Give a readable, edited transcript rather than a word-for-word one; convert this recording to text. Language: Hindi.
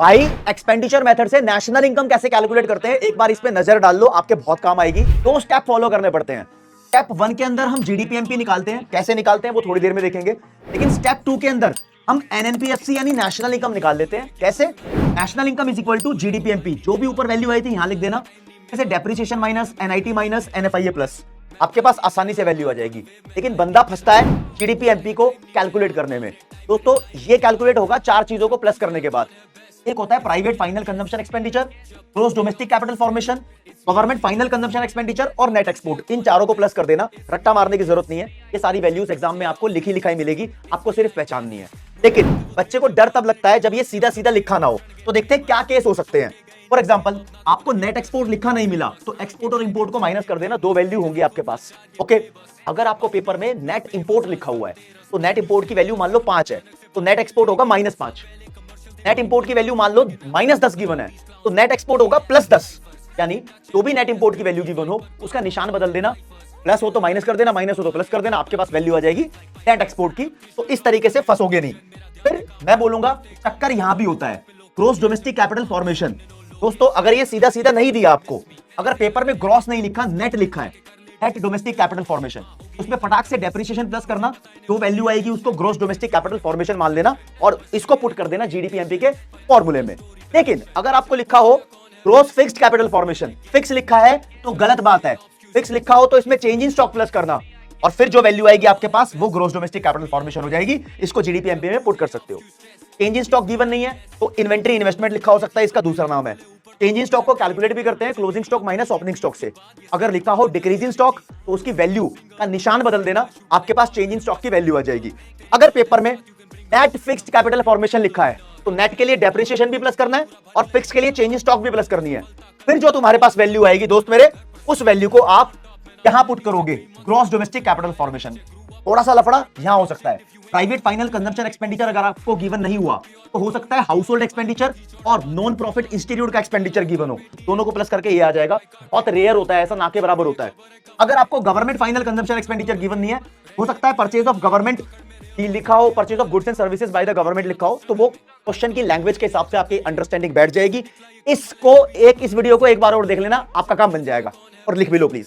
भाई एक्सपेंडिचर मेथड से नेशनल इनकम कैसे कैलकुलेट करते हैं, एक बार इस पे नजर डाल लो, आपके बहुत काम आएगी। दो स्टेप फॉलो करने पड़ते हैं। स्टेप 1 के अंदर हम जीडीपीएमपी निकालते हैं, कैसे निकालते हैं वो थोड़ी देर में देखेंगे। लेकिन स्टेप 2 के अंदर हम एनएनपीएफसी यानी नेशनल इनकम निकाल लेते हैं। कैसे? National income is equal to GDPMP, जो भी ऊपर वैल्यू आई थी यहां लिख देना, जैसे depreciation minus NIT minus NFIA plus, आपके पास आसानी से वैल्यू आ जाएगी। लेकिन बंदा फंसता है जीडीपीएमपी को कैलकुलेट करने में। दोस्तों ये कैलकुलेट होगा चार चीजों को प्लस करने के बाद। एक होता है private final consumption expenditure, gross domestic capital formation, government final consumption expenditure और नेट एक्सपोर्ट। इन चारों को प्लस कर देना, रट्टा मारने की जरूरत नहीं है। ये सारी वैल्यूज एग्जाम में आपको लिखी लिखाई मिलेगी, आपको सिर्फ पहचाननी है। लेकिन बच्चे को डर तब लगता है जब ये सीधा सीधा लिखा ना हो। तो देखते हैं क्या केस हो सकते हैं। फॉर एग्जाम्पल, आपको नेट एक्सपोर्ट लिखा नहीं मिला तो एक्सपोर्ट और इंपोर्ट को माइनस कर देना, दो वैल्यू होंगी आपके पास। ओके, अगर आपको पेपर में नेट इंपोर्ट लिखा हुआ है तो नेट इंपोर्ट की वैल्यू मान लो 5 है तो नेट एक्सपोर्ट होगा -5। नेट इंपोर्ट की वैल्यू मान लो -10 गिवन है तो नेट एक्सपोर्ट होगा +10। यानी जो भी नेट इंपोर्ट की वैल्यू गिवन हो उसका निशान बदल देना, प्लस हो तो माइनस कर देना, माइनस हो तो प्लस कर देना, आपके पास वैल्यू आ जाएगी नेट एक्सपोर्ट की। तो इस तरीके से फंसोगे नहीं। फिर मैं बोलूंगा टक्कर यहां भी होता है, ग्रॉस डोमेस्टिक कैपिटल फॉर्मेशन। दोस्तों अगर ये सीधा सीधा नहीं दिया आपको, अगर पेपर में ग्रॉस नहीं लिखा नेट लिखा है, नेट डोमेस्टिक कैपिटल फॉर्मेशन, उसमें फटाक से डेप्रिसिएशन प्लस करना, जो वैल्यू आएगी उसको ग्रॉस डोमेस्टिक कैपिटल फॉर्मेशन मान लेना और इसको पुट कर देना जीडीपीएमपी के फॉर्मूले में। लेकिन अगर आपको लिखा हो gross fixed capital formation, fix लिखा है तो गलत बात है। फिक्स लिखा हो तो इसमें चेंज इन स्टॉक प्लस करना और फिर जो वैल्यू आएगी आपके पास वो ग्रॉस डोमेस्टिक कैपिटल फॉर्मेशन हो जाएगी। इसको जीडीपीएमपी में पुट कर सकते हो। चेंज इन स्टॉक गिवन नहीं है तो इन्वेंटरी इन्वेस्टमेंट लिखा हो सकता है, इसका दूसरा नाम है। चेंज इन स्टॉक को कैलकुलेट भी करते हैं closing stock minus opening stock से। अगर लिखा हो डिक्रीज इन स्टॉक तो उसकी वैल्यू का निशान बदल देना, आपके पास चेंज इन स्टॉक की वैल्यू आ जाएगी। अगर पेपर में नेट फिक्स्ड कैपिटल फॉर्मेशन लिखा है तो नेट के लिए डेप्रिसिएशन भी प्लस करना है और फिक्स के लिए चेंज इन स्टॉक भी प्लस करनी है। फिर जो तुम्हारे पास वैल्यू आएगी दोस्त मेरे, उस वैल्यू को आप यहां पुट करोगे ग्रॉस डोमेस्टिक कैपिटल फॉर्मेशन। थोड़ा सा लफड़ा यहां हो सकता है। प्राइवेट फाइनल कंजम्पशन एक्सपेंडिचर अगर आपको गिवन नहीं हुआ तो हो सकता है हाउस होल्ड एक्सपेंडिचर और नॉन प्रॉफिट इंस्टीट्यूट का एक्सपेंडिचर गिवन हो, दोनों को प्लस करके ये आ जाएगा। बहुत रेयर होता है, ऐसा ना के बराबर होता है। अगर आपको government final consumption expenditure given नहीं है, हो सकता है परचेज ऑफ गवर्नमेंट लिखा हो, purchase of goods and services by the government लिखा हो, तो वो क्वेश्चन की लैंग्वेज के हिसाब से आपकी अंडरस्टैंडिंग बैठ जाएगी। इस वीडियो को एक बार और देख लेना, आपका काम बन जाएगा। और लिख भी लो प्लीज।